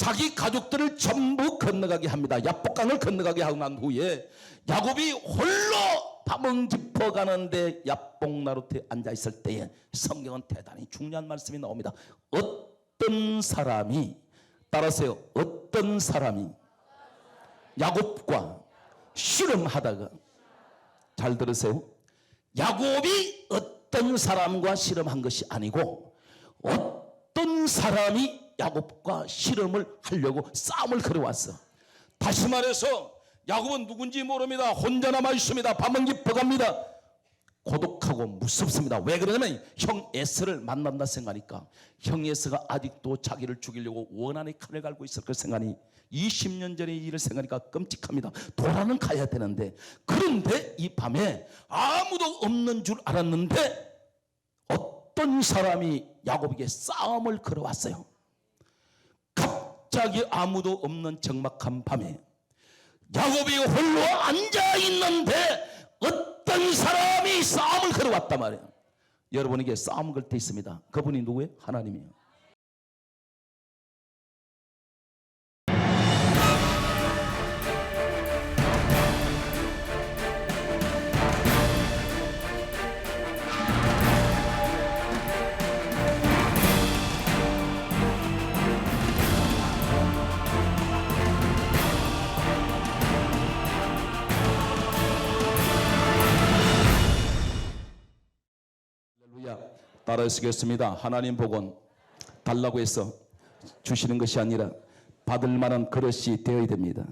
자기 가족들을 전부 건너가게 합니다. 야복강을 건너가게 하고 난 후에 야곱이 홀로 밤을 깊어가는데 야복나루터에 앉아있을 때에 성경은 대단히 중요한 말씀이 나옵니다. 어떤 사람이, 따라서요, 어떤 사람이 야곱과 씨름하다가, 잘 들으세요, 야곱이 어떤 사람과 씨름한 것이 아니고 어떤 사람이 야곱과 씨름을 하려고 싸움을 걸어왔어. 다시 말해서 야곱은 누군지 모릅니다. 혼자 남아 있습니다. 밤은 깊어갑니다. 고독하고 무섭습니다. 왜 그러냐면 형 에서를 만난다 생각하니까, 형 에서가 아직도 자기를 죽이려고 원한의 칼을 갈고 있을 걸 생각하니 20년 전의 일을 생각하니까 끔찍합니다. 돌아는 가야 되는데, 그런데 이 밤에 아무도 없는 줄 알았는데 어떤 사람이 야곱에게 싸움을 걸어왔어요. 갑자기 아무도 없는 적막한 밤에 야곱이 홀로 앉아있는데 어떤 사람이 싸움을 걸어왔단 말이에요. 여러분에게 싸움 걸 때 있습니다. 그분이 누구예요? 하나님이에요. 따라 쓰겠습니다. 하나님 복은 달라고 해서 주시는 것이 아니라 받을 만한 그릇이 되어야 됩니다.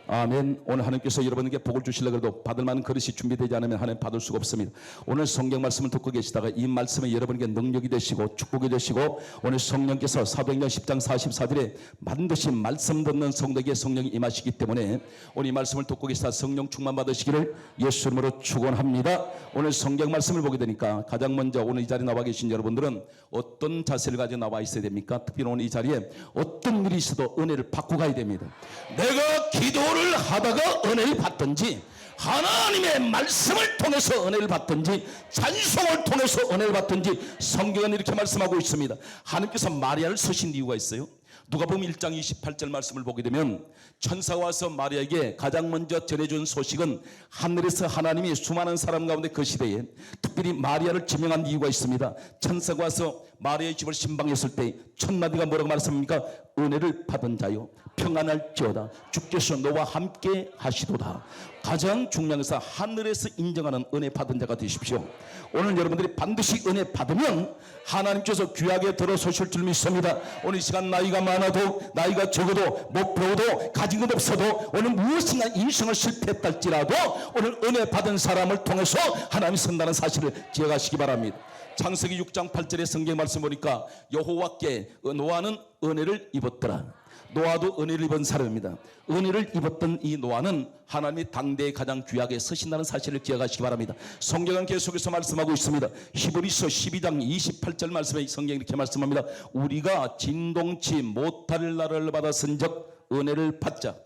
아멘. 오늘 하나님께서 여러분에게 복을 주시려고 해도 받을 만한 그릇이 준비되지 않으면 하나님 받을 수가 없습니다. 오늘 성경 말씀을 듣고 계시다가 이 말씀이 여러분에게 능력이 되시고 축복이 되시고, 오늘 성령께서 사도행전 10장 44절에 반드시 말씀 듣는 성도에게 성령이 임하시기 때문에 오늘 이 말씀을 듣고 계시다 성령 충만 받으시기를 예수 이름으로 축원합니다. 오늘 성경 말씀을 보게 되니까 가장 먼저 오늘 이 자리에 나와 계신 여러분들은 어떤 자세를 가지고 나와 있어야 됩니까? 특히 오늘 이 자리에 어떤 일이 있어도 은혜를 받고 가야 됩니다. 내가 기도를 하다가 은혜를 받든지, 하나님의 말씀을 통해서 은혜를 받든지, 찬송을 통해서 은혜를 받든지, 성경은 이렇게 말씀하고 있습니다. 하나님께서 마리아를 쓰신 이유가 있어요. 누가복음 1장 28절 말씀을 보게 되면 천사가 와서 마리아에게 가장 먼저 전해준 소식은 하늘에서 하나님이 수많은 사람 가운데 그 시대에 특별히 마리아를 지명한 이유가 있습니다. 천사가 와서 마리아의 집을 신방했을 때 첫 마디가 뭐라고 말씀합니까? 은혜를 받은 자요 평안할지어다 주께서 너와 함께 하시도다. 가장 중요한 것은 하늘에서 인정하는 은혜 받은 자가 되십시오. 오늘 여러분들이 반드시 은혜 받으면 하나님께서 귀하게 들어서실 줄 믿습니다. 오늘 이 시간 나이가 많아도 나이가 적어도 못 배워도 가진 것 없어도 오늘 무엇인가 인생을 실패했다 할지라도 오늘 은혜 받은 사람을 통해서 하나님이 선다는 사실을 기억하시기 바랍니다. 창세기 6장 8절의 성경 말씀 보니까 여호와께 노아는 은혜를 입었더라. 노아도 은혜를 입은 사람입니다. 은혜를 입었던 이 노아는 하나님이 당대에 가장 귀하게 서신다는 사실을 기억하시기 바랍니다. 성경은 계속해서 말씀하고 있습니다. 히브리서 12장 28절 말씀에 성경이 이렇게 말씀합니다. 우리가 진동치 못할 날을 받았은즉 은혜를 받자.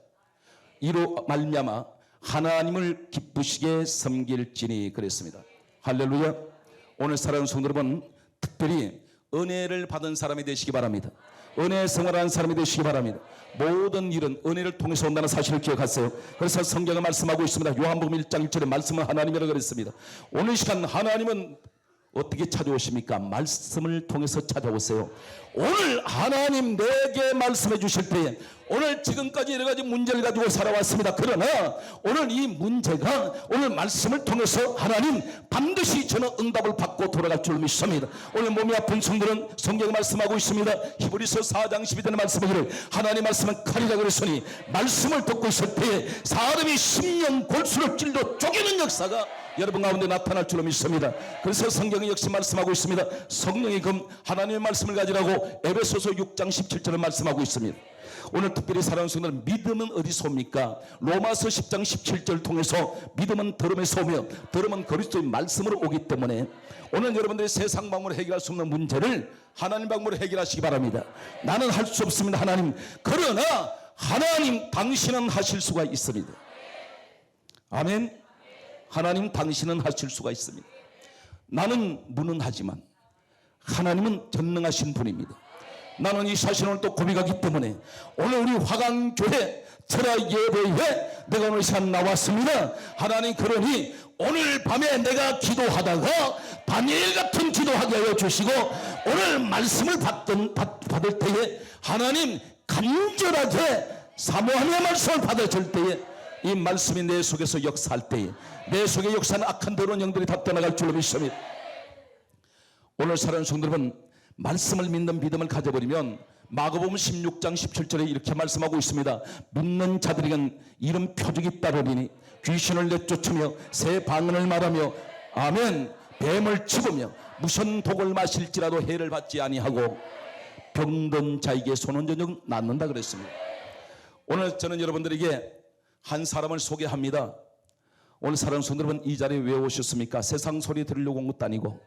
이로 말미암아 하나님을 기쁘시게 섬길지니 그랬습니다. 할렐루야. 오늘 사랑하는 성도 여러분, 특별히 은혜를 받은 사람이 되시기 바랍니다. 은혜의 생활하는 사람이 되시기 바랍니다. 모든 일은 은혜를 통해서 온다는 사실을 기억하세요. 그래서 성경은 말씀하고 있습니다. 요한복음 1장 1절에 말씀은 하나님이라고 그랬습니다. 오늘 시간 하나님은 어떻게 찾아오십니까? 말씀을 통해서 찾아오세요. 오늘 하나님 내게 말씀해 주실 때에 오늘 지금까지 여러 가지 문제를 가지고 살아왔습니다. 그러나 오늘 이 문제가 오늘 말씀을 통해서 하나님 반드시 저는 응답을 받고 돌아갈 줄 믿습니다. 오늘 몸이 아픈 성들은 성경 말씀하고 있습니다. 히브리서 4장 12절의 말씀을 하나님 말씀은 칼이라 그랬으니 말씀을 듣고 있을 때에 사람이 심령 골수를 찔러 쪼개는 역사가 여러분 가운데 나타날 줄로 믿습니다. 그래서 성경이 역시 말씀하고 있습니다. 성령이 금 하나님의 말씀을 가지라고 에베소서 6장 17절을 말씀하고 있습니다. 오늘 특별히 사랑하는 성도는 믿음은 어디서 옵니까? 로마서 10장 17절을 통해서 믿음은 들음에서 오며 들음은 그리스도의 말씀으로 오기 때문에 오늘 여러분들이 세상 방법으로 해결할 수 없는 문제를 하나님 방법으로 해결하시기 바랍니다. 나는 할 수 없습니다. 하나님. 그러나 하나님 당신은 하실 수가 있습니다. 아멘. 하나님 당신은 하실 수가 있습니다. 나는 무능하지만 하나님은 전능하신 분입니다. 나는 이 사실을 또 고백하기 때문에 오늘 우리 화강교회 철야 예배에 내가 오늘 시간 나왔습니다. 하나님, 그러니 오늘 밤에 내가 기도하다가 다니엘 같은 기도하게 하여 주시고 오늘 말씀을 받을 때에 하나님 간절하게 사모하며 말씀을 받아줄 때에 이 말씀이 내 속에서 역사할 때에 내 속에 역사하는 악한 더러운 영들이 다 떠나갈 줄로 믿습니다. 오늘 사랑하는 성도 여러분, 말씀을 믿는 믿음을 가져버리면 마가복음 16장 17절에 이렇게 말씀하고 있습니다. 믿는 자들에겐 이런 표적이 따르리니 귀신을 내쫓으며 새 방언을 말하며 아멘 뱀을 집으며 무슨 독을 마실지라도 해를 받지 아니하고 병든 자에게 손은 전혀 낫는다 그랬습니다. 오늘 저는 여러분들에게 한 사람을 소개합니다. 오늘 사랑하는 성도 여러분, 이 자리에 왜 오셨습니까? 세상 소리 들으려고 온 것도 아니고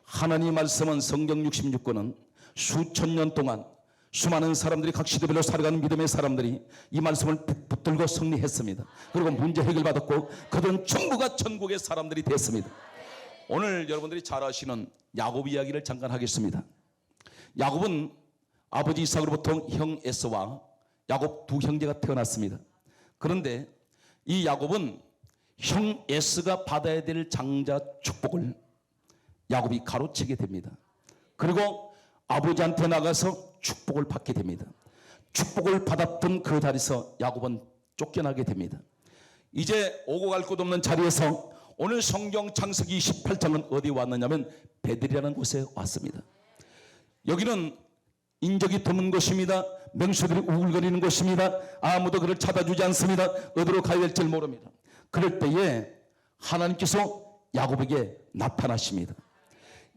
하나님 말씀은 성경 66권은 수천 년 동안 수많은 사람들이 각 시대별로 살아가는 믿음의 사람들이 이 말씀을 붙들고 승리했습니다. 그리고 문제 해결받았고 그들은 전부가 천국의 사람들이 됐습니다. 오늘 여러분들이 잘 아시는 야곱 이야기를 잠깐 하겠습니다. 야곱은 아버지 이삭으로부터 형 에서와 야곱 두 형제가 태어났습니다. 그런데 이 야곱은 형 에서가 받아야 될 장자 축복을 야곱이 가로채게 됩니다. 그리고 아버지한테 나가서 축복을 받게 됩니다. 축복을 받았던 그 자리에서 야곱은 쫓겨나게 됩니다. 이제 오고 갈 곳 없는 자리에서 오늘 성경 창세기 28장은 어디 왔느냐면 베델이라는 곳에 왔습니다. 여기는 인적이 드문 곳입니다. 명수들이 우글거리는 곳입니다. 아무도 그를 찾아주지 않습니다. 어디로 가야 될지 모릅니다. 그럴 때에 하나님께서 야곱에게 나타나십니다.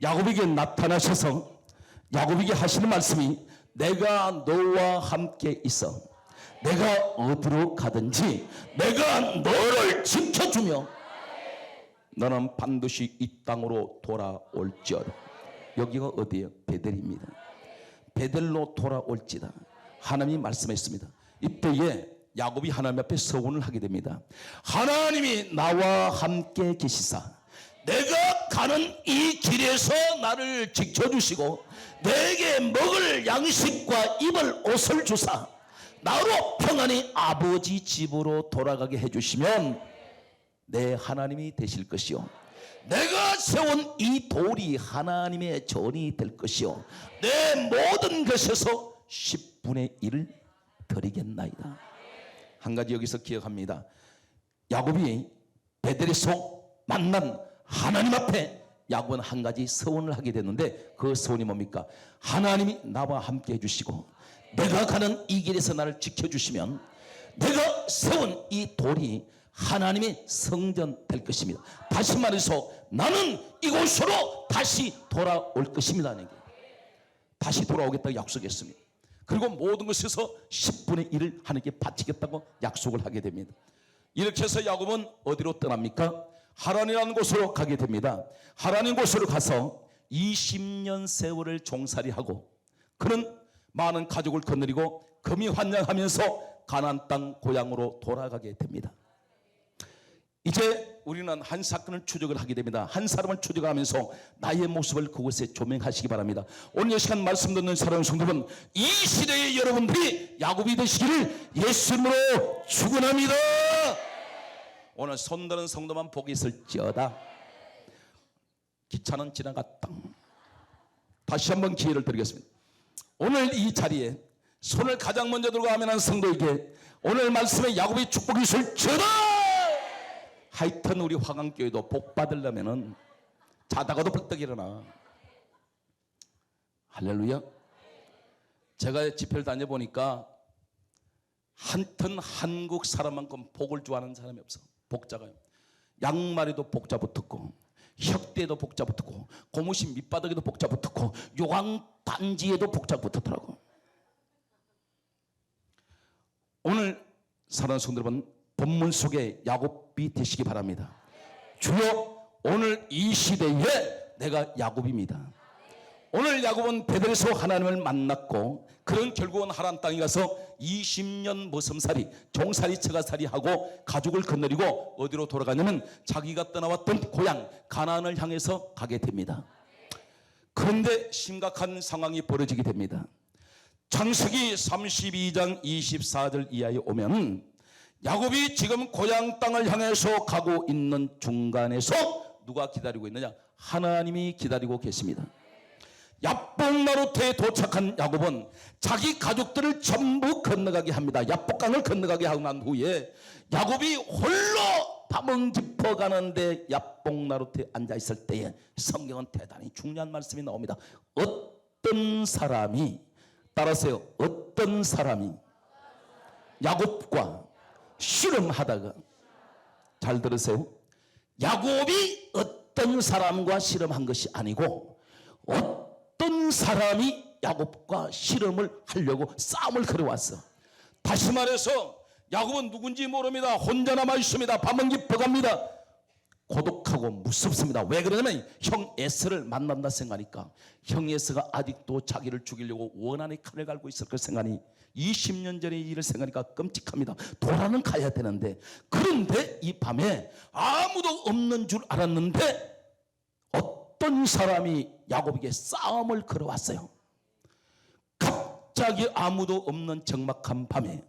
야곱에게 나타나셔서 야곱에게 하시는 말씀이 내가 너와 함께 있어 내가 어디로 가든지 내가 너를 지켜주며 너는 반드시 이 땅으로 돌아올지어다. 여기가 어디예요? 베델입니다. 베델로 돌아올지다. 하나님이 말씀했습니다. 이때에 야곱이 하나님 앞에 서원을 하게 됩니다. 하나님이 나와 함께 계시사 내가 가는 이 길에서 나를 지켜주시고 내게 먹을 양식과 입을 옷을 주사 나로 평안히 아버지 집으로 돌아가게 해주시면 내 하나님이 되실 것이요 내가 세운 이 돌이 하나님의 전이 될 것이요 내 모든 것에서 10분의 1을 드리겠나이다. 한 가지 여기서 기억합니다. 야곱이 베델에서 만난 하나님 앞에 야곱은 한 가지 서원을 하게 됐는데 그 서원이 뭡니까? 하나님이 나와 함께 해주시고 내가 가는 이 길에서 나를 지켜주시면 내가 세운 이 돌이 하나님의 성전 될 것입니다. 다시 말해서 나는 이곳으로 다시 돌아올 것입니다. 다시 돌아오겠다고 약속했습니다. 그리고 모든 것에서 10분의 1을 하나님께 바치겠다고 약속을 하게 됩니다. 이렇게 해서 야곱은 어디로 떠납니까? 하란이라는 곳으로 가게 됩니다. 하란인 곳으로 가서 20년 세월을 종살이하고 그는 많은 가족을 거느리고 금이 환장하면서 가나안 땅 고향으로 돌아가게 됩니다. 이제 우리는 한 사건을 추적을 하게 됩니다. 한 사람을 추적하면서 나의 모습을 그곳에 조명하시기 바랍니다. 오늘 이 시간 말씀 듣는 사랑하는 성도분, 이 시대의 여러분들이 야곱이 되시기를 예수님으로 축원합니다. 오늘 손드는 성도만 복이 있을지어다. 기차는 지나갔다. 다시 한번 기회를 드리겠습니다. 오늘 이 자리에 손을 가장 먼저 들고 아멘한 성도에게 오늘 말씀에 야곱의 축복이 있을지어다. 하여튼 우리 화강교회도 복 받으려면은 자다가도 벌떡 일어나. 할렐루야. 제가 집회를 다녀보니까 한튼 한국 사람만큼 복을 좋아하는 사람이 없어. 복자가요. 양말에도 복자 붙었고 혁대에도 복자 붙었고 고무신 밑바닥에도 복자 붙었고 요강 반지에도 복자 붙었더라고. 오늘 사랑하는 성도 여러분, 본문 속에 야곱이 되시기 바랍니다. 주여, 오늘 이 시대에 내가 야곱입니다. 오늘 야곱은 베델에서 하나님을 만났고 그런 결국은 하란 땅에 가서 20년 머슴살이 종살이 처가살이 하고 가족을 거느리고 어디로 돌아가냐면 자기가 떠나왔던 고향 가나안을 향해서 가게 됩니다. 그런데 심각한 상황이 벌어지게 됩니다. 창세기 32장 24절 이하에 오면 야곱이 지금 고향 땅을 향해서 가고 있는 중간에서 누가 기다리고 있느냐? 하나님이 기다리고 계십니다. 야복나루터에 도착한 야곱은 자기 가족들을 전부 건너가게 합니다. 야복강을 건너가게 하고 난 후에 야곱이 홀로 밤은 깊어가는데 야복나루터에 앉아있을 때에 성경은 대단히 중요한 말씀이 나옵니다. 어떤 사람이, 따라서요, 어떤 사람이 야곱과 씨름하다가, 잘 들으세요, 야곱이 어떤 사람과 씨름한 것이 아니고 어떤 사람이 야곱과 씨름을 하려고 싸움을 걸어왔어. 다시 말해서 야곱은 누군지 모릅니다. 혼자 남아 있습니다. 밤은 깊어갑니다. 고독하고 무섭습니다. 왜 그러냐면 형 에서를 만난다 생각하니까, 형 에서가 아직도 자기를 죽이려고 원한의 칼을 갈고 있을 걸 생각하니 20년 전의 일을 생각하니까 끔찍합니다. 도라는 가야 되는데, 그런데 이 밤에 아무도 없는 줄 알았는데 어떤 사람이 야곱에게 싸움을 걸어왔어요. 갑자기 아무도 없는 적막한 밤에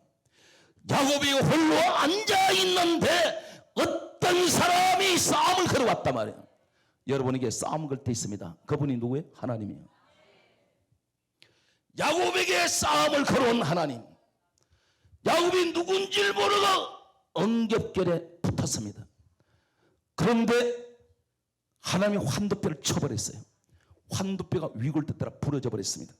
야곱이 홀로 앉아있는데 어떤 사람이 싸움을 걸어왔단 말이에요. 여러분에게 싸움 걸 때 있습니다. 그분이 누구예요? 하나님이에요. 야곱에게 싸움을 걸어온 하나님. 야곱이 누군지를 모르고 엉겹결에 붙었습니다. 그런데 하나님이 환도뼈를 쳐버렸어요. 환도뼈가 위골 따라 부러져 버렸습니다.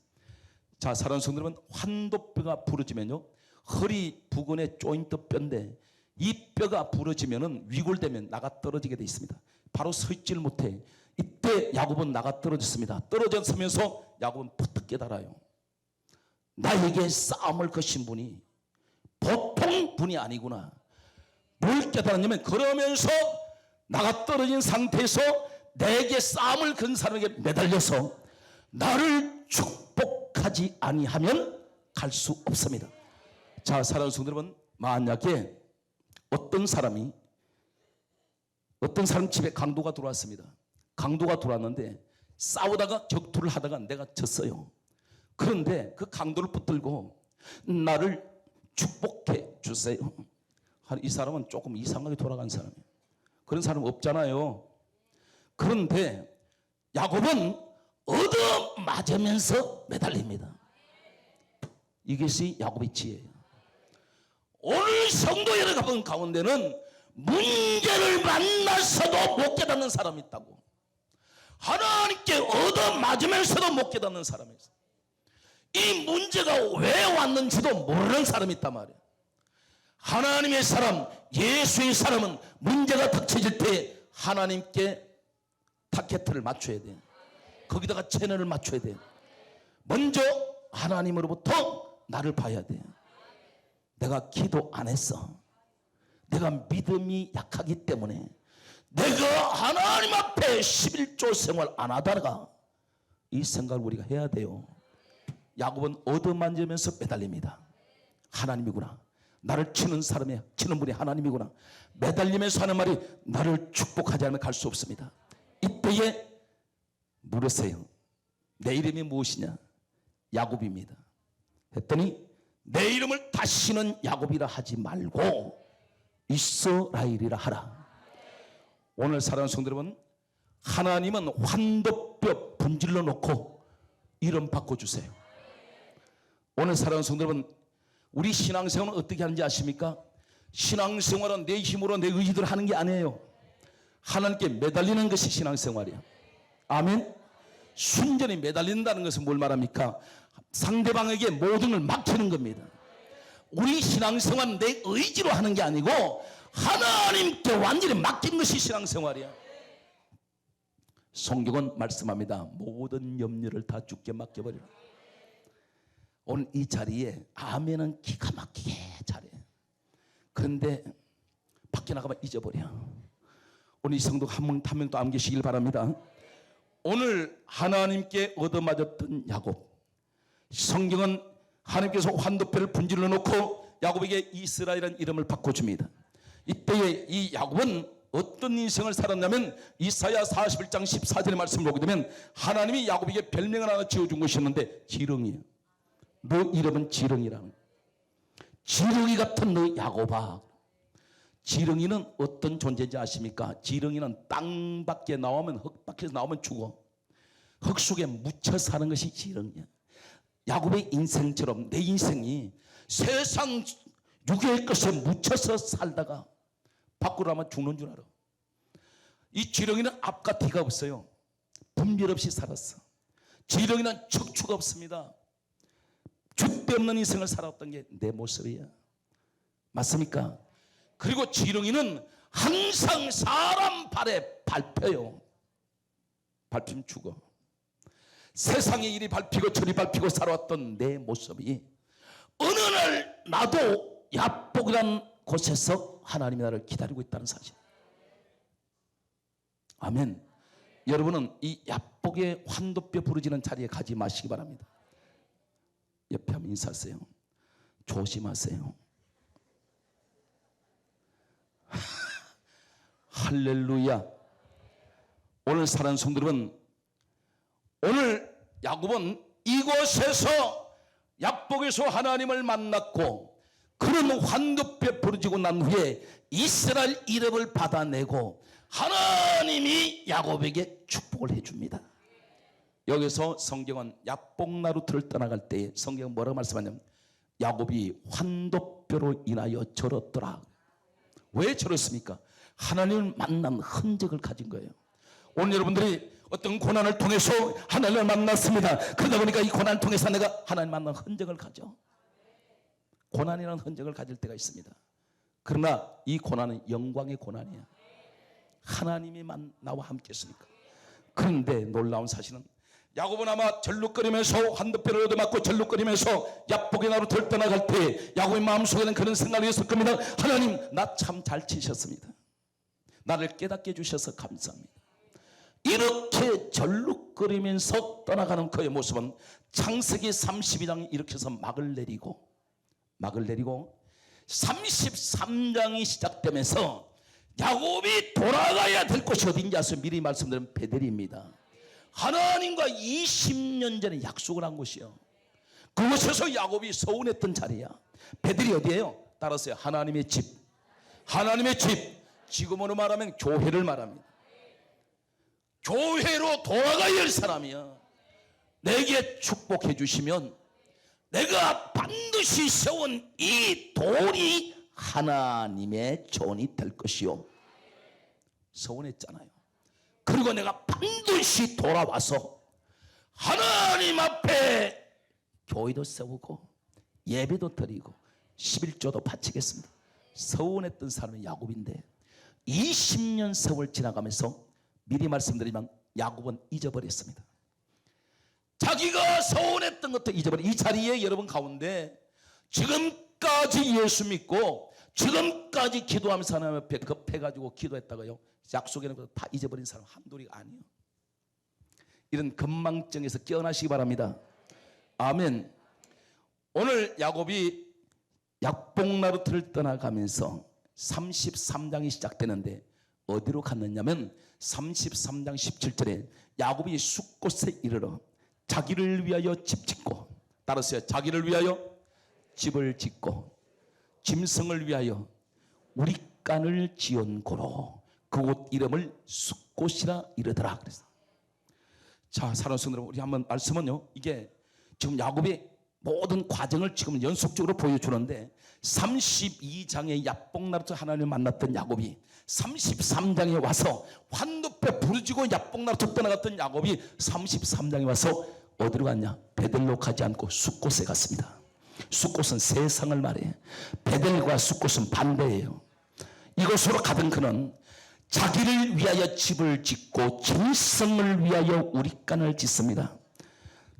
자, 사랑하는 성도 여러분, 환도뼈가 부러지면요, 허리 부근의 조인트 뼈인데 이 뼈가 부러지면은 위골되면 나가 떨어지게 돼 있습니다. 바로 서 있지를 못해. 이때 야곱은 나가 떨어졌습니다. 떨어졌으면서 야곱은 부탁 깨달아요. 나에게 싸움을 거신 분이 보통 분이 아니구나. 뭘 깨달았냐면, 그러면서 나가 떨어진 상태에서 내게 싸움을 건 사람에게 매달려서 나를 축복하지 아니하면 갈 수 없습니다. 자, 사랑하는 성도 여러분, 만약에 어떤 사람 집에 강도가 들어왔습니다. 강도가 들어왔는데 싸우다가 격투를 하다가 내가 졌어요. 그런데 그 강도를 붙들고 나를 축복해 주세요. 이 사람은 조금 이상하게 돌아간 사람이에요. 그런 사람 없잖아요. 그런데 야곱은 얻어맞으면서 매달립니다. 이것이 야곱의 지혜예요. 오늘 성도 여러분 가운데는 문제를 만나서도 못 깨닫는 사람이 있다고. 하나님께 얻어맞으면서도 못 깨닫는 사람이 있어요. 이 문제가 왜 왔는지도 모르는 사람이 있단 말이에요. 하나님의 사람, 예수의 사람은 문제가 닥쳐질 때 하나님께 타켓을 맞춰야 돼요. 거기다가 채널을 맞춰야 돼요. 먼저 하나님으로부터 나를 봐야 돼요. 내가 기도 안 했어. 내가 믿음이 약하기 때문에 내가 하나님 앞에 11조 생활 안 하다가 이 생각을 우리가 해야 돼요. 야곱은 얻어만지면서 매달립니다. 하나님이구나. 나를 치는 분이 하나님이구나. 매달리면서 하는 말이 나를 축복하지 않으면 갈 수 없습니다. 이때에 물으세요. 내 이름이 무엇이냐? 야곱입니다. 했더니 내 이름을 다시는 야곱이라 하지 말고 이스라엘이라 하라. 오늘 사랑하는 성도 여러분, 하나님은 환도뼈 분질러 놓고 이름 바꿔주세요. 오늘 사랑하는 성도 여러분, 우리 신앙생활은 어떻게 하는지 아십니까? 신앙생활은 내 힘으로 내 의지대로 하는 게 아니에요. 하나님께 매달리는 것이 신앙생활이에요. 아멘. 순전히 매달린다는 것은 뭘 말합니까? 상대방에게 모든 걸 맡기는 겁니다. 우리 신앙생활은 내 의지로 하는 게 아니고 하나님께 완전히 맡긴 것이 신앙생활이야. 성경은 말씀합니다. 모든 염려를 다 주께 맡겨버리라. 오늘 이 자리에 아멘은 기가 막히게 잘해. 그런데 밖에 나가면 잊어버려. 오늘 이 성도 한 명 또 암기시길 바랍니다. 오늘 하나님께 얻어맞았던 야곱, 성경은 하나님께서 환도뼈를 분질러 놓고 야곱에게 이스라엘이라는 이름을 바꿔줍니다. 이때에 이 야곱은 어떤 인생을 살았냐면 이사야 41장 14절의 말씀을 보게 되면 하나님이 야곱에게 별명을 하나 지어준 것이 있는데 지렁이에요. 너 이름은 지렁이라는, 지렁이 같은 너 야곱아. 지렁이는 어떤 존재인지 아십니까? 지렁이는 땅 밖에 나오면, 흙 밖에서 나오면 죽어. 흙 속에 묻혀 사는 것이 지렁이야. 야곱의 인생처럼 내 인생이 세상 육의 것에 묻혀서 살다가 밖으로 나면 죽는 줄 알아. 이 지렁이는 앞과 뒤가 없어요. 분별 없이 살았어. 지렁이는 척추가 없습니다. 줏대 없는 인생을 살았던 게 내 모습이야. 맞습니까? 그리고 지렁이는 항상 사람 발에 밟혀요. 밟히면 죽어. 세상의 일이 밟히고 저리 밟히고 살아왔던 내 모습이 어느 날 나도 야복이라는 곳에서 하나님이 나를 기다리고 있다는 사실. 아멘. 여러분은 이 야복의 환도뼈 부러지는 자리에 가지 마시기 바랍니다. 옆에 한번 인사하세요. 조심하세요. 할렐루야. 오늘 사랑하는 성도 여러분, 오늘 야곱은 이곳에서 야복에서 하나님을 만났고 그런 환도뼈 부러지고 난 후에 이스라엘 이름을 받아내고 하나님이 야곱에게 축복을 해줍니다. 여기서 성경은 야복나루터를 떠나갈 때 성경은 뭐라고 말씀하냐면 야곱이 환도뼈로 인하여 절었더라. 왜 절었습니까? 하나님을 만난 흔적을 가진 거예요. 오늘 여러분들이 어떤 고난을 통해서 하나님을 만났습니다. 그러다 보니까 이 고난을 통해서 내가 하나님 만난 흔적을 가져. 고난이라는 흔적을 가질 때가 있습니다. 그러나 이 고난은 영광의 고난이야. 하나님이만 나와 함께 했으니까. 그런데 놀라운 사실은 야곱은 아마 절룩거리면서 환도뼈를 얻어맞고 절룩거리면서 야복의 나루 들떠나갈 때 야곱의 마음속에는 그런 생각이 있을 겁니다. 하나님, 나 참 잘 치셨습니다. 나를 깨닫게 해주셔서 감사합니다. 이렇게 절룩거리면서 떠나가는 그의 모습은 창세기 32장이 이렇게 해서 막을 내리고 33장이 시작되면서 야곱이 돌아가야 될 곳이 어딘지 아세요? 미리 말씀드린 베델입니다. 하나님과 20년 전에 약속을 한 곳이요. 그곳에서 야곱이 서운했던 자리야. 베델이 어디예요? 따라서요. 하나님의 집. 하나님의 집. 지금으로 말하면 교회를 말합니다. 교회로 돌아가야 할 사람이야. 내게 축복해 주시면 내가 반드시 세운 이 돌이 하나님의 전이 될 것이요. 서운했잖아요. 그리고 내가 반드시 돌아와서 하나님 앞에 교회도 세우고 예배도 드리고 11조도 바치겠습니다. 서운했던 사람이 야곱인데 20년 세월 지나가면서 미리 말씀드리면 야곱은 잊어버렸습니다. 자기가 서운했던 것도 잊어버려. 이 자리에 여러분 가운데 지금까지 예수 믿고 지금까지 기도하면서 하나님 앞에 급해가지고 기도했다가요 약속에는 것도 다 잊어버린 사람 한둘이가 아니에요. 이런 건망증에서 깨어나시기 바랍니다. 아멘. 오늘 야곱이 야복나루터를 떠나가면서 33장이 시작되는데 어디로 갔느냐면 33장 17절에 야곱이 숫곳에 이르러 자기를 위하여 집 짓고, 따라서요, 자기를 위하여 집을 짓고 짐승을 위하여 우리간을 지은 고로 그곳 이름을 숫곳이라 이르더라. 그래서 자, 사랑하는 성도들, 우리 한번 말씀은요, 이게 지금 야곱의 모든 과정을 지금 연속적으로 보여주는데 32장의 야복나루터 하나님을 만났던 야곱이 33장에 와서 환도뼈 부러지고 야복나루터 떠나갔던 야곱이 33장에 와서 어디로 갔냐? 베델로 가지 않고 숫곳에 갔습니다. 숫곳은 세상을 말해. 베델과 숫곳은 반대예요. 이곳으로 가던 그는 자기를 위하여 집을 짓고 짐승을 위하여 우리간을 짓습니다.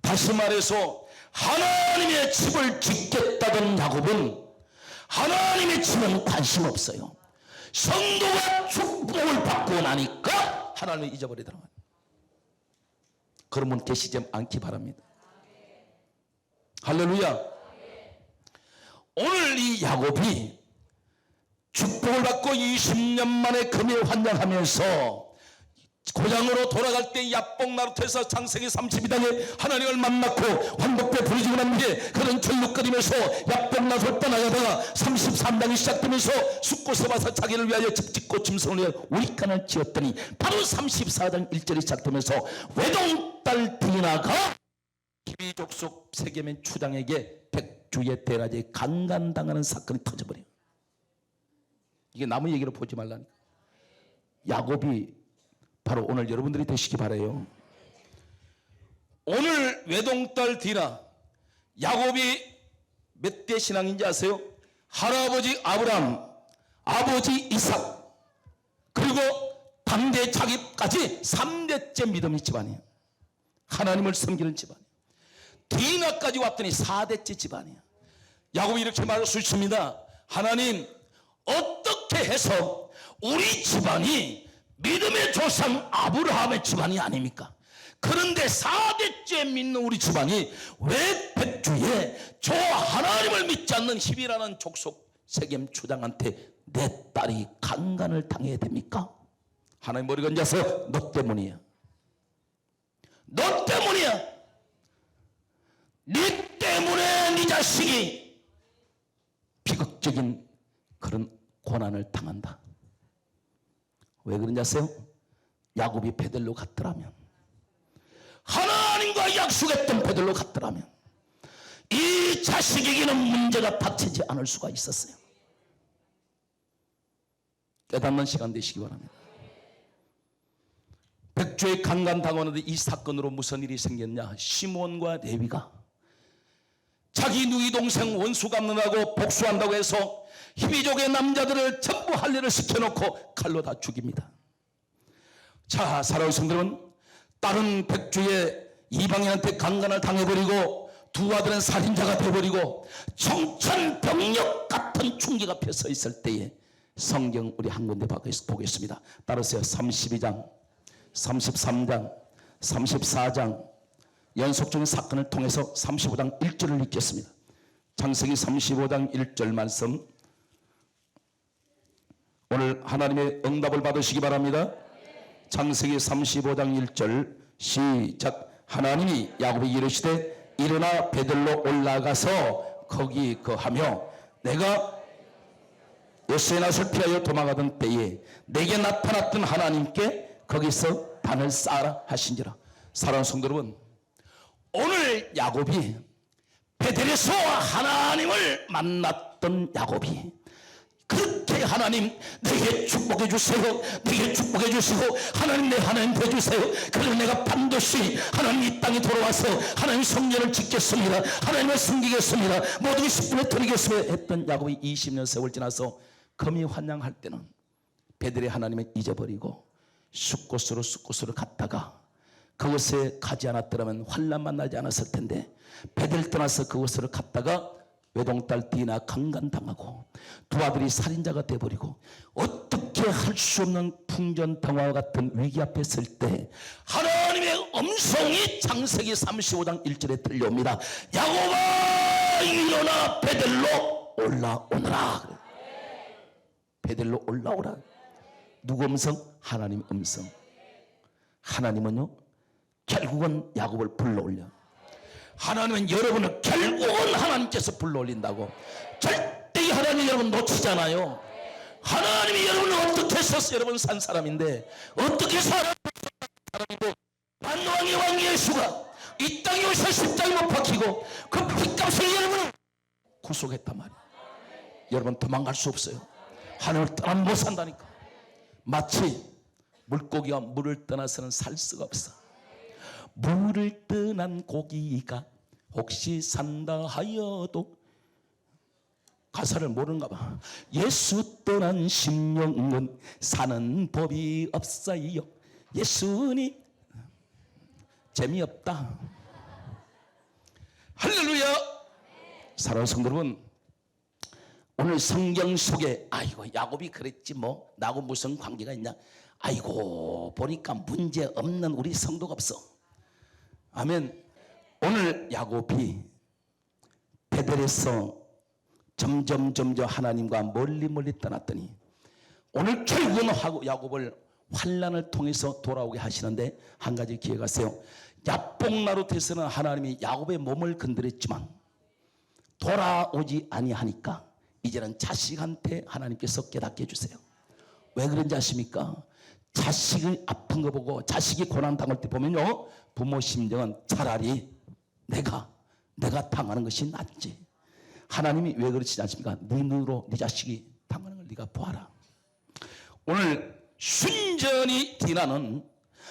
다시 말해서 하나님의 집을 짓겠다던 야곱은 하나님의 집은 관심 없어요. 성도가 축복을 받고 나니까 하나님을 잊어버리더라고요. 그런 분 계시지 않기 바랍니다. 할렐루야. 오늘 이 야곱이 축복을 받고 20년 만에 금에 환장하면서 고향으로 돌아갈 때 야복나루터에서 창세기 32장에 하나님을 만났고 환복배 부르짖고 난 뒤에 그는 절룩거리면서 야복나루를 떠나가다가 33장이 시작되면서 숫곳에 와서 자기를 위하여 집 짓고 짐승을 위하여 우리간을 지었더니 바로 34장 1절이 시작되면서 외동딸 디나가 기비족속 세겜의 추장에게 백주의 대낮에 강간당하는 사건이 터져버려요. 이게 남의 얘기로 보지 말라니까. 야곱이 바로 오늘 여러분들이 되시기 바라요. 오늘 외동딸 디나, 야곱이 몇 대 신앙인지 아세요? 할아버지 아브람, 아버지 이삭, 그리고 당대 자기까지 3대째 믿음의 집안이에요. 하나님을 섬기는 집안이에요. 디나까지 왔더니 4대째 집안이에요. 야곱이 이렇게 말할 수 있습니다. 하나님, 어떻게 해서 우리 집안이 믿음의 조상 아브라함의 집안이 아닙니까? 그런데 4대째 믿는 우리 집안이 왜 백주에 저 하나님을 믿지 않는 히비라는 족속 세겜 추장한테 내 딸이 강간을 당해야 됩니까? 하나님 머리 건져서 너 때문이야. 너 때문이야. 네 때문에 네 자식이 비극적인 그런 고난을 당한다. 왜 그런지 아세요? 야곱이 베델로 갔더라면, 하나님과 약속했던 베델로 갔더라면 이 자식에게는 문제가 닥치지 않을 수가 있었어요. 깨닫는 시간 되시기 바랍니다. 백주에 강간당하는데 이 사건으로 무슨 일이 생겼냐? 시몬과 레위가 자기 누이 동생 원수 갚느라고 복수한다고 해서 히비족의 남자들을 전부 할례를 시켜놓고 칼로 다 죽입니다. 자, 사랑하는 성도는 다른 백주의 이방인한테 강간을 당해버리고 두 아들은 살인자가 되어버리고 청천벽력 같은 충기가 펴서 있을 때에 성경 우리 한 군데 보겠습니다. 따르세요. 32장, 33장, 34장 연속적인 사건을 통해서 35장 1절을 읽겠습니다. 창세기 35장 1절 말씀, 오늘 하나님의 응답을 받으시기 바랍니다. 창세기 35장 1절 시작. 하나님이 야곱에게 이르시되 일어나 베들로 올라가서 거기 거하며 내가 요새의 낯을 피하여 도망가던 때에 내게 나타났던 하나님께 거기서 단을 쌓아라 하신지라. 사랑하는 성도 여러분, 오늘 야곱이 베델에서 하나님을 만났던 야곱이 그렇게 하나님 내게 축복해 주세요, 내게 축복해 주시고 하나님 내 하나님 되주세요. 그래서 내가 반드시 하나님 이 땅에 돌아와서 하나님 성전을 짓겠습니다, 하나님을 섬기겠습니다, 모든 10분에 드리겠습니다 했던 야곱이 20년 세월 지나서 금이 환양할 때는 베델의 하나님을 잊어버리고 숫곳으로 갔다가 그곳에 가지 않았더라면 환난 만나지 않았을 텐데 베델 떠나서 그곳으로 갔다가 외동딸 디나 강간당하고 두 아들이 살인자가 돼버리고 어떻게 할 수 없는 풍전당화와 같은 위기 앞에 설 때 하나님의 음성이 창세기 35장 1절에 들려옵니다. 야곱아 일어나 베델로 올라오너라. 베델로 올라오라. 누구 음성? 하나님 음성. 하나님은요 결국은 야곱을 불러올려. 하나님은 여러분을 결국은 하나님께서 불러올린다고. 절대 하나님 여러분 놓치잖아요. 하나님이 여러분을 어떻게 해서 여러분 산 사람인데, 어떻게 살아 사람이고, 만왕의 왕 예수가 이 땅에 오셔 십자가에 못 박히고 그 피값을 여러분을 구속했단 말이에요. 여러분 도망갈 수 없어요. 하나님을 떠나면 못 산다니까. 마치 물고기가 물을 떠나서는 살 수가 없어. 물을 떠난 고기가 혹시 산다 하여도, 가사를 모르는가 봐. 예수 떠난 심령은 사는 법이 없어요. 예수님 재미없다. 할렐루야. 사랑하는 성도 여러분, 오늘 성경 속에 아이고 야곱이 그랬지 뭐 나하고 무슨 관계가 있냐, 아이고 보니까 문제 없는 우리 성도가 없어. 아멘. 오늘 야곱이 베델에서 점점 하나님과 멀리 떠났더니 오늘 결국은 야곱을 환난을 통해서 돌아오게 하시는데 한 가지 기억하세요. 야복나룻에서는 하나님이 야곱의 몸을 건드렸지만 돌아오지 아니하니까 이제는 자식한테 하나님께서 깨닫게 해주세요. 왜 그런지 아십니까? 자식이 아픈 거 보고 자식이 고난 당할 때 보면요, 부모 심정은 차라리 내가 당하는 것이 낫지. 하나님이 왜 그러시지 않습니까? 네 눈으로 네 자식이 당하는 걸 네가 보아라. 오늘 순전히 디나는,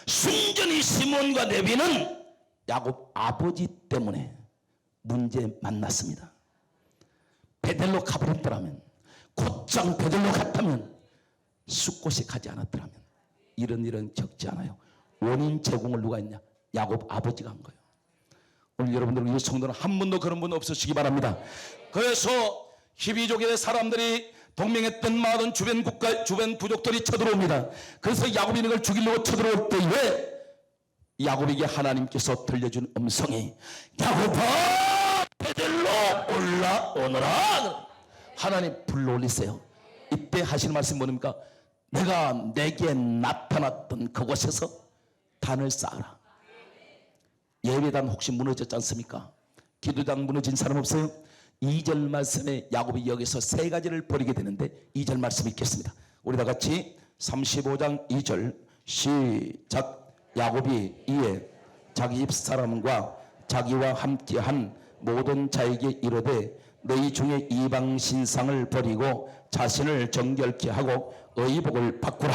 순전히 시몬과 레위는 야곱 아버지 때문에 문제 만났습니다. 베델로 가버렸더라면, 곧장 베델로 갔다면, 숫곳에 가지 않았더라면 이런 일은 적지 않아요. 원인 제공을 누가 했냐? 야곱 아버지가 한 거예요. 오늘 여러분들, 이 성도는 한 분도 그런 분 없으시기 바랍니다. 그래서 히비족의 사람들이 동맹했던 많은 주변 국가, 주변 부족들이 쳐들어옵니다. 그래서 야곱이 이걸 죽이려고 쳐들어올 때에 야곱에게 하나님께서 들려준 음성이, 야곱아 베델로 올라오너라. 하나님 불러올리세요. 이때 하시는 말씀이 뭡니까? 내가 내게 나타났던 그곳에서 단을 쌓아라. 예배당 혹시 무너졌지 않습니까? 기도당 무너진 사람 없어요? 2절 말씀에 야곱이 여기서 세 가지를 버리게 되는데 2절 말씀 읽겠습니다. 우리 다 같이 35장 2절 시작. 야곱이 이에 자기 집 사람과 자기와 함께한 모든 자에게 이르되 너희 중에 이방 신상을 버리고 자신을 정결케 하고 의복을 바꾸라.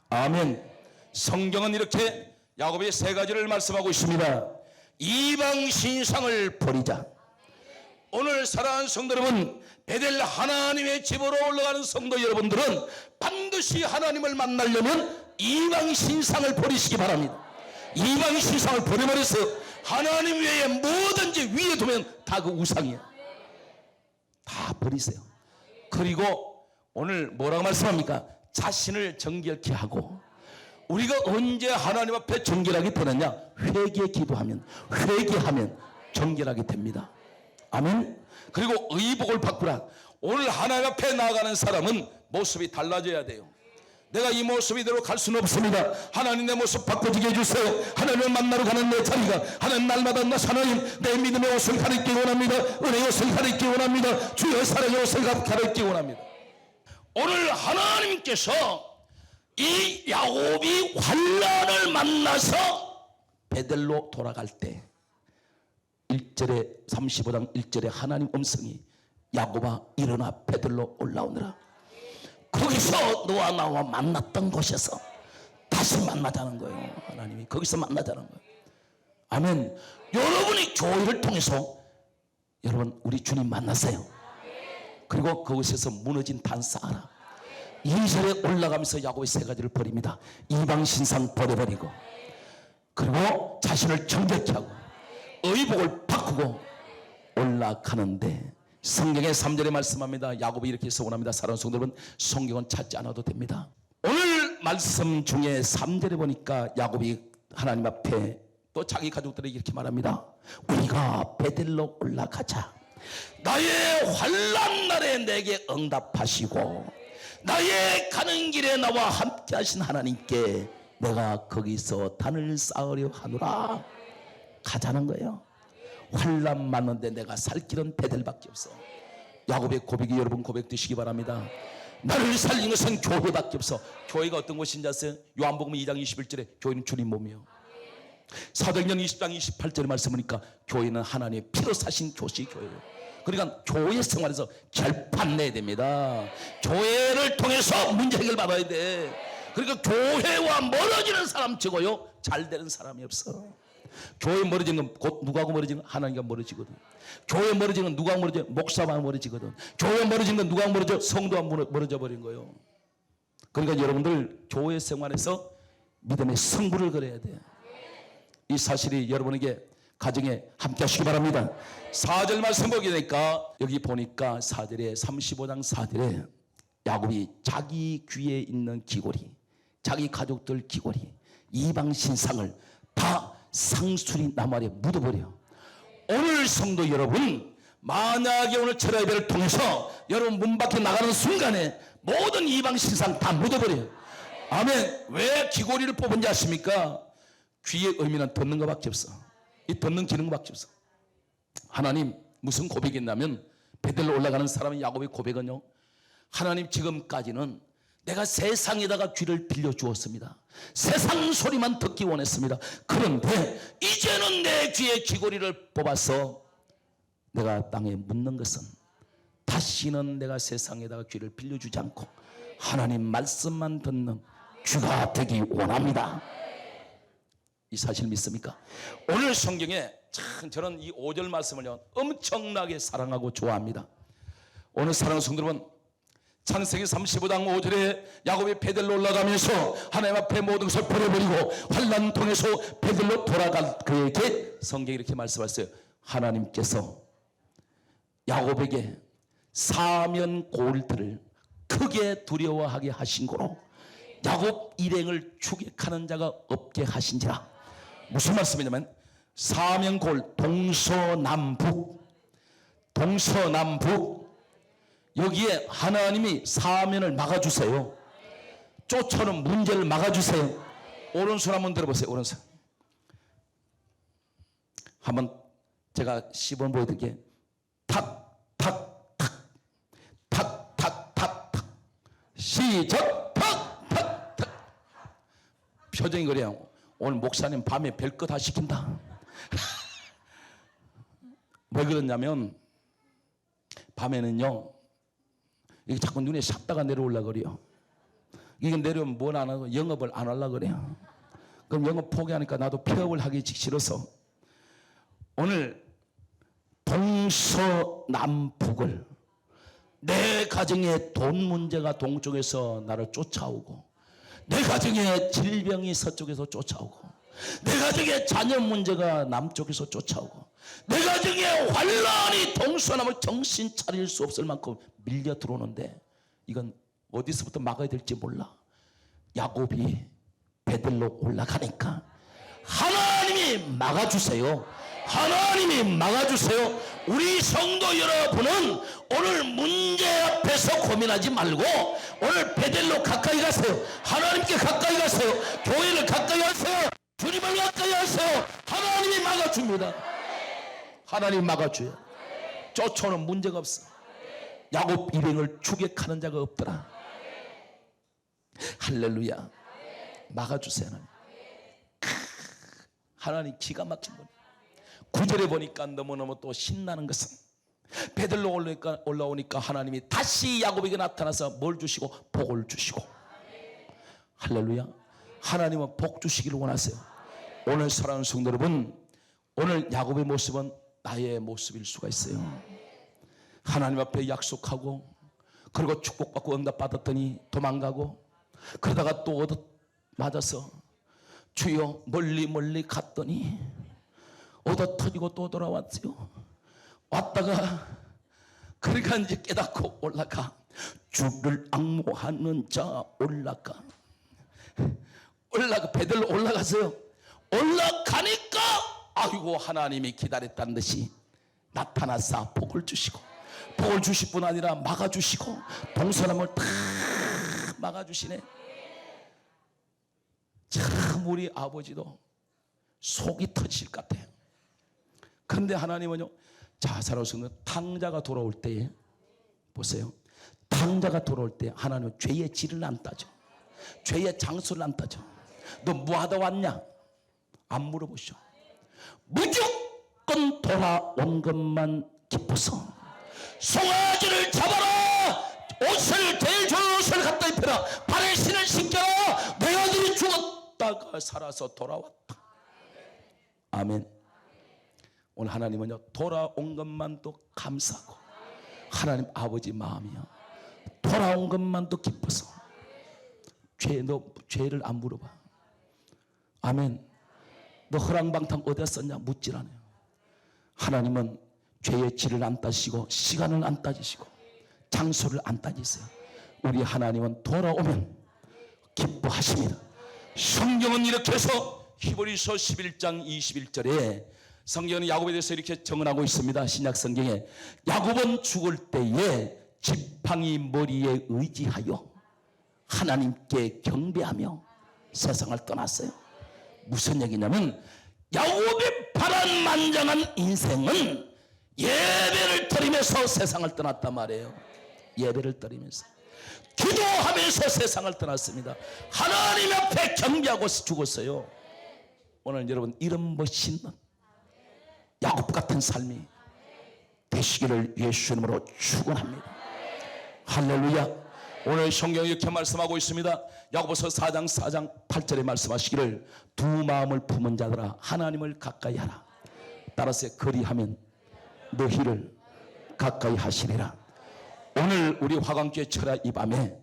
아멘. 성경은 이렇게 야곱의 세 가지를 말씀하고 있습니다. 이방 신상을 버리자. 오늘 사랑하는 성도 여러분, 베델 하나님의 집으로 올라가는 성도 여러분들은 반드시 하나님을 만나려면 이방 신상을 버리시기 바랍니다. 이방 신상을 버려버렸어요. 하나님 외에 뭐든지 위에 두면 다 그 우상이에요. 다 버리세요. 그리고 오늘 뭐라고 말씀합니까? 자신을 정결케 하고. 우리가 언제 하나님 앞에 정결하게 되느냐? 회개하면 정결하게 됩니다. 아멘. 그리고 의복을 바꾸라. 오늘 하나님 앞에 나아가는 사람은 모습이 달라져야 돼요. 내가 이 모습 이대로 갈 수는 없습니다. 하나님 내 모습 바꿔주게 해주세요. 하나님을 만나러 가는 내 자리가, 하나님 날마다 나 하나님 내 믿음의 옷을 가리기 원합니다. 은혜의 옷을 가리기 원합니다. 주의 사랑의 옷을 가리기 원합니다. 오늘 하나님께서 이 야곱이 환난을 만나서 베델로 돌아갈 때 1절에 35장 1절에 하나님 음성이 야곱아 일어나 베델로 올라오느라. 거기서 너와 나와 만났던 곳에서 다시 만나자는 거예요. 하나님이 거기서 만나자는 거예요. 아멘. 여러분이 교회를 통해서 여러분 우리 주님 만나세요. 그리고 그곳에서 무너진 단 쌓아라. 2절에 올라가면서 야곱의 세 가지를 버립니다. 이방 신상 버려버리고, 그리고 자신을 정결케 하고 의복을 바꾸고 올라가는데, 성경의 3절에 말씀합니다. 야곱이 이렇게 서원합니다. 사랑하는 성도 여러분, 성경은 찾지 않아도 됩니다. 오늘 말씀 중에 3절에 보니까 야곱이 하나님 앞에 또 자기 가족들에게 이렇게 말합니다. 우리가 베델로 올라가자. 나의 환난 날에 내게 응답하시고 나의 가는 길에 나와 함께 하신 하나님께 내가 거기서 단을 쌓으려 하노라. 가자는 거예요. 환난 많은데 내가 살 길은 베델밖에 없어. 야곱의 고백이 여러분 고백되시기 바랍니다. 나를 살린 것은 교회밖에 없어. 교회가 어떤 곳인지 아세요? 요한복음 2장 21절에 교회는 주님 몸이요. 사도행전 20장 28절에 말씀하니까 교회는 하나님의 피로 사신 교시 교회예요. 그러니까 교회 생활에서 결판 내야 됩니다. 교회를 통해서 문제 해결 받아야 돼. 그러니까 교회와 멀어지는 사람 치고요 잘 되는 사람이 없어. 교회 멀어지는 건 곧 누구하고 멀어지는 건 하나님과 멀어지거든. 교회 멀어지는 건 누구하고 멀어져? 목사와 멀어지거든. 교회 멀어지는 건 누구하고 멀어져? 성도와 멀어져 버린 거예요. 그러니까 여러분들 교회 생활에서 믿음의 성부를 걸어야 돼요. 이 사실이 여러분에게 가정에 함께 하시기 바랍니다. 4절 말씀 보게 되니까 여기 보니까 4절에 35장 4절에 야곱이 자기 귀에 있는 귀고리, 자기 가족들 귀고리, 이방 신상을 다 상수리 나무 아래 묻어버려. 오늘 성도 여러분, 만약에 오늘 철야 예배를 통해서 여러분 문 밖에 나가는 순간에 모든 이방 신상 다 묻어버려요. 아멘. 왜 귀고리를 뽑은지 아십니까? 귀의 의미는 듣는 것밖에 없어. 이 듣는 기능 것밖에 없어. 하나님 무슨 고백이었냐면 베델로 올라가는 사람은 야곱의 고백은요, 하나님 지금까지는 내가 세상에다가 귀를 빌려주었습니다. 세상 소리만 듣기 원했습니다. 그런데 이제는 내 귀에 귀고리를 뽑아서 내가 땅에 묻는 것은 다시는 내가 세상에다가 귀를 빌려주지 않고 하나님 말씀만 듣는 귀가 되기 원합니다. 이 사실 믿습니까? 오늘 성경에 참 저는 이 5절 말씀을요 엄청나게 사랑하고 좋아합니다. 오늘 사랑하는 성도 여러분, 창세기 35장 5절에 야곱이 베델로 올라가면서 하나님 앞에 모든 것을 버려버리고 환난 통해서 베델로 돌아갈 그에게 성경이 이렇게 말씀하셨어요. 하나님께서 야곱에게 사면 고울들을 크게 두려워하게 하신 거로 야곱 일행을 추격하는 자가 없게 하신지라. 무슨 말씀이냐면 사면 고울, 동서남북 여기에 하나님이 사면을 막아주세요. 쫓아오는 문제를 막아주세요. 오른손 한번 들어보세요. 오른손 한번 제가 시범 보여드릴게요. 탁 시작. 탁 표정이 그래요. 오늘 목사님 밤에 별거 다 시킨다. 왜 그러냐면 밤에는요 이게 자꾸 눈에 샷다가 내려올라 그래요. 이게 내려오면 뭘 안 하고 영업을 안 하려 그래요. 그럼 영업 포기하니까 나도 폐업을 하기 싫어서 오늘 동서남북을, 내 가정에 돈 문제가 동쪽에서 나를 쫓아오고, 내 가정에 질병이 서쪽에서 쫓아오고, 내 가정에 자녀 문제가 남쪽에서 쫓아오고, 내 가정에 환란이 동서남을 정신 차릴 수 없을 만큼 밀려 들어오는데 이건 어디서부터 막아야 될지 몰라. 야곱이 베델로 올라가니까 하나님이 막아주세요. 하나님이 막아주세요. 우리 성도 여러분은 오늘 문제 앞에서 고민하지 말고 오늘 베델로 가까이 가세요. 하나님께 가까이 가세요. 교회를 가까이 하세요. 주님을 가까이 하세요. 하나님이 막아줍니다. 하나님이 막아줘요. 쫓아오는 문제가 없어. 야곱 일행을 추격하는 자가 없더라. 할렐루야. 막아주세요. 하나님 기가 막힌 분. 9절에 보니까 너무너무 또 신나는 것은 베들로 올라오니까 하나님이 다시 야곱에게 나타나서 뭘 주시고? 복을 주시고. 할렐루야. 하나님은 복 주시기를 원하세요. 오늘 사랑하는 성도 여러분, 오늘 야곱의 모습은 나의 모습일 수가 있어요. 하나님 앞에 약속하고 그리고 축복받고 응답받았더니 도망가고, 그러다가 또 얻어 맞아서 주여 멀리 갔더니 얻어 터지고 또 돌아왔지요. 왔다가 그러니까 이제 깨닫고 올라가. 주를 앙모하는 자 올라가. 베들로 올라가세요. 올라가니까 아이고 하나님이 기다렸다는 듯이 나타나서 복을 주시고, 복을 주실 뿐 아니라 막아주시고 동서남을 다 막아주시네. 참 우리 아버지도 속이 터질 것 같아요. 그런데 하나님은요, 자살하시는 탕자가 돌아올 때에 보세요. 탕자가 돌아올 때 하나님은 죄의 질을 안 따져. 죄의 장소를 안 따져. 너 뭐하다 왔냐? 안 물어보셔. 무조건 돌아온 것만 기뻐서 송아지를 잡아라. 옷을 제일 좋은 옷을 갖다 입혀라. 발에 신을 신겨라. 내 아들이 죽었다가 살아서 돌아왔다. 아멘. 오늘 하나님은요, 돌아온 것만도 감사하고 하나님 아버지 마음이야. 돌아온 것만도 기뻐서 너 죄를 안 물어봐. 아멘. 너 허랑방탕 어디다 썼냐 묻질 않아요. 하나님은 죄의 질을 안 따지시고 시간을 안 따지시고 장소를 안 따지세요. 우리 하나님은 돌아오면 기뻐하십니다. 성경은 이렇게 해서 히브리서 11장 21절에 성경은 야곱에 대해서 이렇게 정언하고 있습니다. 신약 성경에 야곱은 죽을 때에 지팡이 머리에 의지하여 하나님께 경배하며 세상을 떠났어요. 무슨 얘기냐면 야곱의 파란만장한 인생은 예배를 드리면서 세상을 떠났단 말이에요. 예배를 드리면서 기도하면서 세상을 떠났습니다. 하나님 앞에 경배하고 죽었어요. 오늘 여러분 이런 멋진 야곱 같은 삶이 되시기를 예수님으로 축원합니다. 할렐루야. 오늘 성경이 이렇게 말씀하고 있습니다. 야고보서 4장 8절에 말씀하시기를 두 마음을 품은 자들아 하나님을 가까이 하라. 따라서 그리하면 너희를 가까이 하시리라. 오늘 우리 화강교회 철야 이 밤에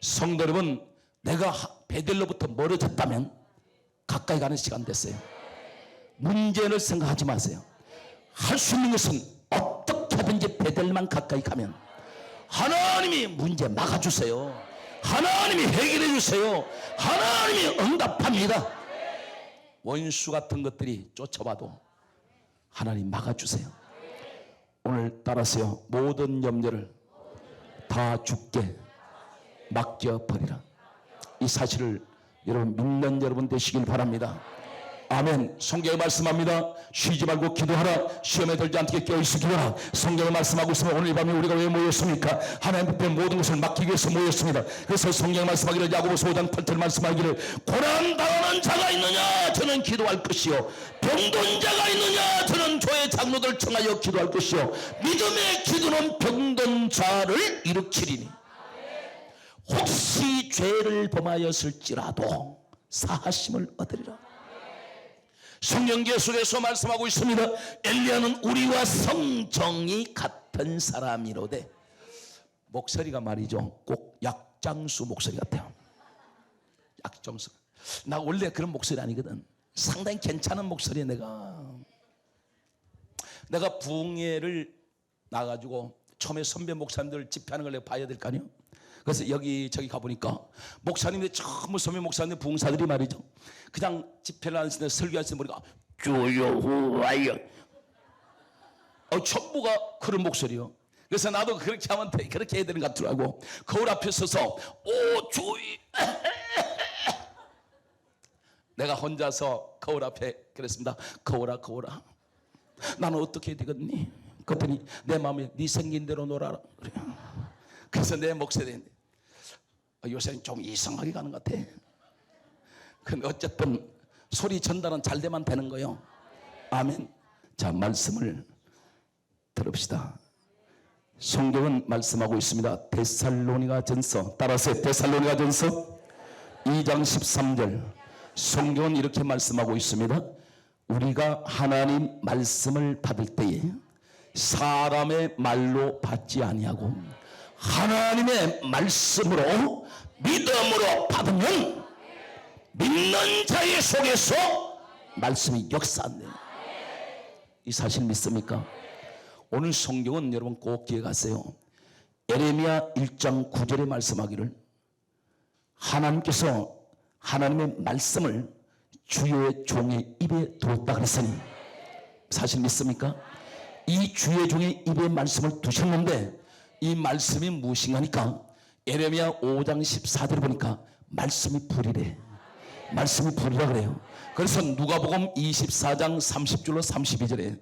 성도 여러분, 내가 베델로부터 멀어졌다면 가까이 가는 시간 됐어요. 문제를 생각하지 마세요. 할 수 있는 것은 어떻게든지 베델만 가까이 가면 하나님이 문제 막아주세요. 하나님이 해결해 주세요. 하나님이 응답합니다. 원수 같은 것들이 쫓아와도 하나님 막아주세요. 오늘 따라서요, 모든 염려를 다 주께 맡겨버리라. 이 사실을 여러분 믿는 여러분 되시길 바랍니다. 아멘. 성경에 말씀합니다. 쉬지 말고 기도하라. 시험에 들지 않게 깨어있어 기도하라. 성경에 말씀하고 있으면 오늘 이 밤에 우리가 왜 모였습니까? 하나님 앞에 모든 것을 맡기기 위해서 모였습니다. 그래서 성경에 말씀하기를 야고보서 5장 8절 말씀하기를 고난당하는 자가 있느냐 저는 기도할 것이요 병든 자가 있느냐 저는 교회 장로들 청하여 기도할 것이요 믿음의 기도는 병든 자를 일으키리니 혹시 죄를 범하였을지라도 사하심을 얻으리라. 성경 계속해서 말씀하고 있습니다. 엘리야는 우리와 성정이 같은 사람이로되 목소리가 말이죠 꼭 약장수 목소리 같아요. 약장수. 나 원래 그런 목소리 아니거든. 상당히 괜찮은 목소리에 내가 부흥회를 나가지고 처음에 선배 목사님들 집회하는 걸 내가 봐야 될 거 아니에요. 그래서 여기저기 가보니까 목사님들 전부 선배 목사님들 부흥사들이 말이죠 그냥 집회를 하시는데 설교하시는 보니까 주여호와여 전부가 그런 목소리요. 그래서 나도 그렇게 하면 돼, 그렇게 해야 되는 것 같더라고. 거울 앞에 서서 오 주의 내가 혼자서 거울 앞에 그랬습니다. 거울아 나는 어떻게 해야 되겠니? 그랬더니 내 마음에 네 생긴 대로 놀아라. 그래서 내 목소리인데 요새는 좀 이상하게 가는 것 같아. 근데 어쨌든 소리 전달은 잘 되면 되는 거예요. 아멘. 자, 말씀을 들읍시다. 성경은 말씀하고 있습니다. 데살로니가전서, 따라서 데살로니가전서 2장 13절. 성경은 이렇게 말씀하고 있습니다. 우리가 하나님 말씀을 받을 때에 사람의 말로 받지 아니하고 하나님의 말씀으로 믿음으로 받으면 믿는 자의 속에서 말씀이 역사한대요. 이 사실 믿습니까? 오늘 성경은 여러분 꼭 기억하세요. 예레미야 1장 9절에 말씀하기를 하나님께서 하나님의 말씀을 주의 종의 입에 두었다 그랬으니 사실 믿습니까? 이 주의 종의 입에 말씀을 두셨는데 이 말씀이 무엇인가 하니까 예레미야 5장 14절에 보니까 말씀이 불이래. 말씀이 불이라 그래요. 그래서 누가복음 24장 30절로 32절에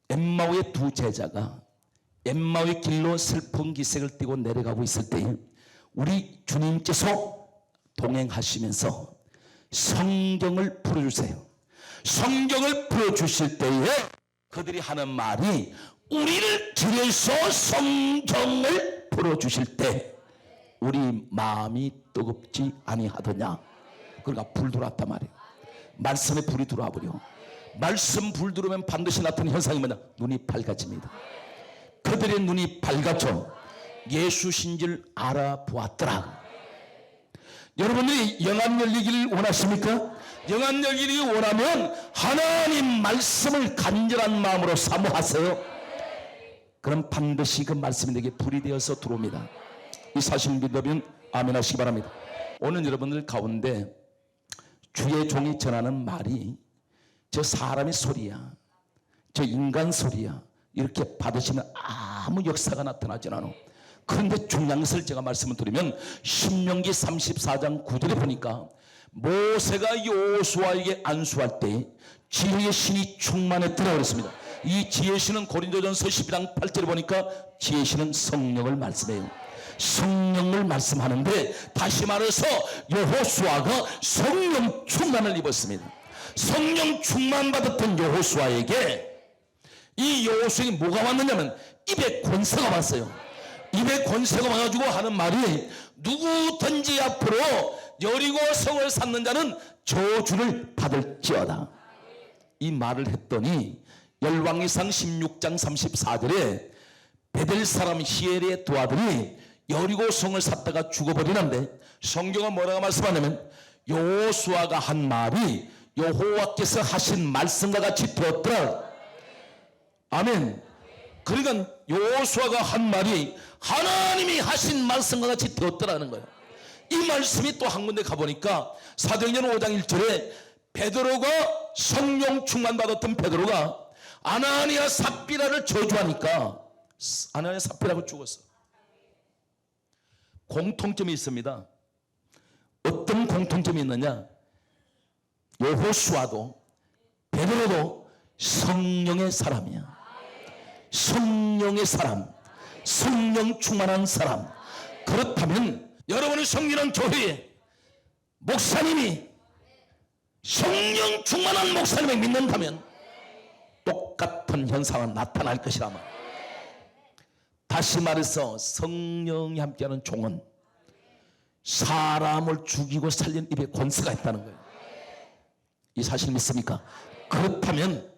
엠마오의 두 제자가 엠마오의 길로 슬픈 기색을 띠고 내려가고 있을 때에 우리 주님께서 동행하시면서 성경을 풀어주세요. 성경을 풀어주실 때에 그들이 하는 말이 우리를 들여서 성경을 풀어주실 때 우리 마음이 뜨겁지 아니하더냐. 그러니까 불 들어왔단 말이에요. 말씀에 불이 들어와 버려. 말씀 불 들어오면 반드시 나타나는 현상이 뭐냐? 눈이 밝아집니다. 그들의 눈이 밝아져 예수신 줄 알아보았더라. 여러분들이 영안 열리기를 원하십니까? 영안 열리기를 원하면 하나님 말씀을 간절한 마음으로 사모하세요. 그럼 반드시 그 말씀이 내게 불이 되어서 들어옵니다. 이 사실 믿으면 아멘 하시기 바랍니다. 오늘 여러분들 가운데 주의 종이 전하는 말이 저 사람의 소리야, 저 인간 소리야 이렇게 받으시면 아무 역사가 나타나지 않아. 그런데 중요한 것을 제가 말씀을 드리면 신명기 34장 9절에 보니까 모세가 여호수아에게 안수할 때 지혜의 신이 충만했더라 그랬습니다. 이 지혜의 신은 고린도전서 12장 8절에 보니까 지혜의 신은 성령을 말씀해요. 성령을 말씀하는데 다시 말해서 여호수아가 성령 충만을 입었습니다. 성령 충만 받았던 여호수아에게 이 여호수아에게 뭐가 왔느냐면 입에 권세가 왔어요. 입에 권세가 와가지고 하는 말이 누구든지 앞으로 여리고 성을 쌓는 자는 저주를 받을지어다. 이 말을 했더니 열왕기상 16장 34절에 베델 사람 히엘의 두 아들이 여리고 성을 샀다가 죽어버리는데 성경은 뭐라고 말씀하냐면 여호수아가 한 말이 여호와께서 하신 말씀과 같이 되었더라. 아멘. 그러니까 여호수아가 한 말이 하나님이 하신 말씀과 같이 되었더라는 거예요. 이 말씀이 또 한 군데 가보니까 사도행전 5장 1절에 베드로가 성령 충만 받았던 베드로가 아나니아 삽비라를 저주하니까 아나니아 삽비라가 죽었어. 공통점이 있습니다. 어떤 공통점이 있느냐? 여호수아도 베드로도 성령의 사람이야. 성령의 사람, 성령 충만한 사람. 그렇다면 여러분의 성령한 교회에 목사님이 성령 충만한 목사님을 믿는다면 똑같은 현상은 나타날 것이라 말. 다시 말해서 성령이 함께하는 종은 사람을 죽이고 살리는 입에 권세가 있다는 거예요. 이 사실 믿습니까? 그렇다면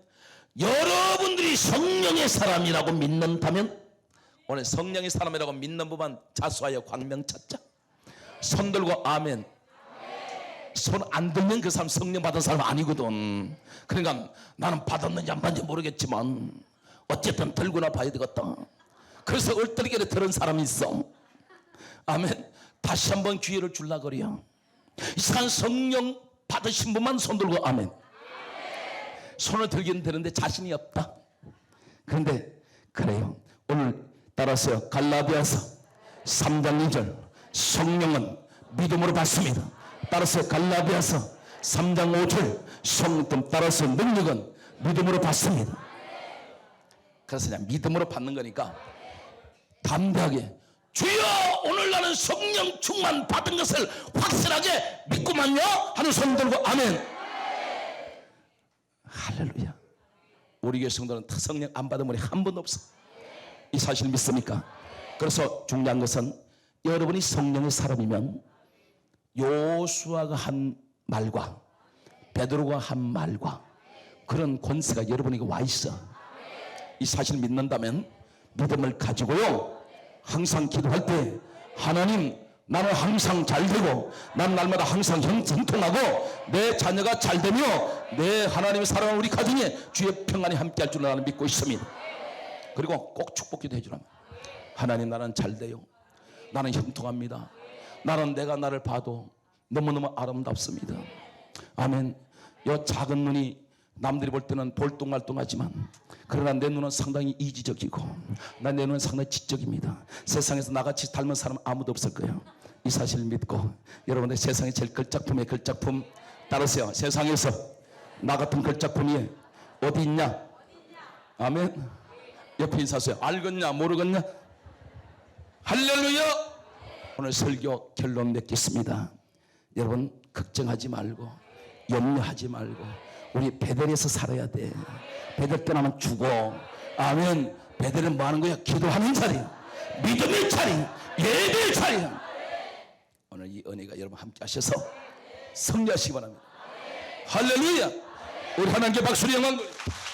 여러분들이 성령의 사람이라고 믿는다면 오늘 성령의 사람이라고 믿는 법만 자수하여 광명 찾자. 손 들고 아멘. 손 안 들면 그 사람 성령 받은 사람 아니거든. 그러니까 나는 받았는지 안 받는지 모르겠지만 어쨌든 들고나 봐야 되겠다. 그래서 얼떨결에 들은 사람이 있어. 아멘. 다시 한번 기회를 줄라 그래요. 이상한 성령 받으신 분만 손 들고 아멘. 손을 들기는 되는데 자신이 없다. 그런데 그래요. 오늘 따라서 갈라디아서 3장 2절 성령은 믿음으로 받습니다. 따라서 갈라디아서 3장 5절 성령 따라서 능력은 믿음으로 받습니다. 그래서 그냥 믿음으로 받는 거니까 담대하게 주여 오늘 나는 성령 충만 받은 것을 확실하게 믿고만요 하는 손 들고 아멘. 할렐루야. 우리 교회 성도는 성령 안 받은 분이 한 번도 없어. 이 사실 믿습니까? 그래서 중요한 것은 여러분이 성령의 사람이면 여호수아가 한 말과 베드로가 한 말과 그런 권세가 여러분에게 와 있어. 이 사실 믿는다면 믿음을 가지고요 항상 기도할 때 하나님 나는 항상 잘되고 난 날마다 항상 형통하고 내 자녀가 잘되며 내 하나님의 사랑을 우리 가정에 주의 평안이 함께할 줄 나는 믿고 있습니다. 그리고 꼭 축복기도 해주라면 하나님 나는 잘돼요. 나는 형통합니다. 나는 내가 나를 봐도 너무너무 아름답습니다. 아멘. 이 작은 눈이 남들이 볼 때는 볼뚱말뚱하지만 그러나 내 눈은 상당히 이지적이고 내 눈은 상당히 지적입니다. 세상에서 나같이 닮은 사람 아무도 없을 거예요. 이 사실을 믿고 여러분들 세상에 제일 걸작품의 걸작품 따르세요. 세상에서 나 같은 걸작품이 어디 있냐? 아멘. 옆에 인사하세요. 알겠냐 모르겠냐? 할렐루야. 오늘 설교 결론 맺겠습니다. 여러분 걱정하지 말고 염려하지 말고 우리 베델에서 살아야 돼. 베델 떠나면 죽어. 아멘. 베델은 뭐 하는 거야? 기도하는 자리야. 믿음의 자리, 예배의 자리야. 오늘 이 은혜가 여러분 함께 하셔서 승리하시기 바랍니다. 할렐루야. 우리 하나님께 박수를 영광 돌립니다.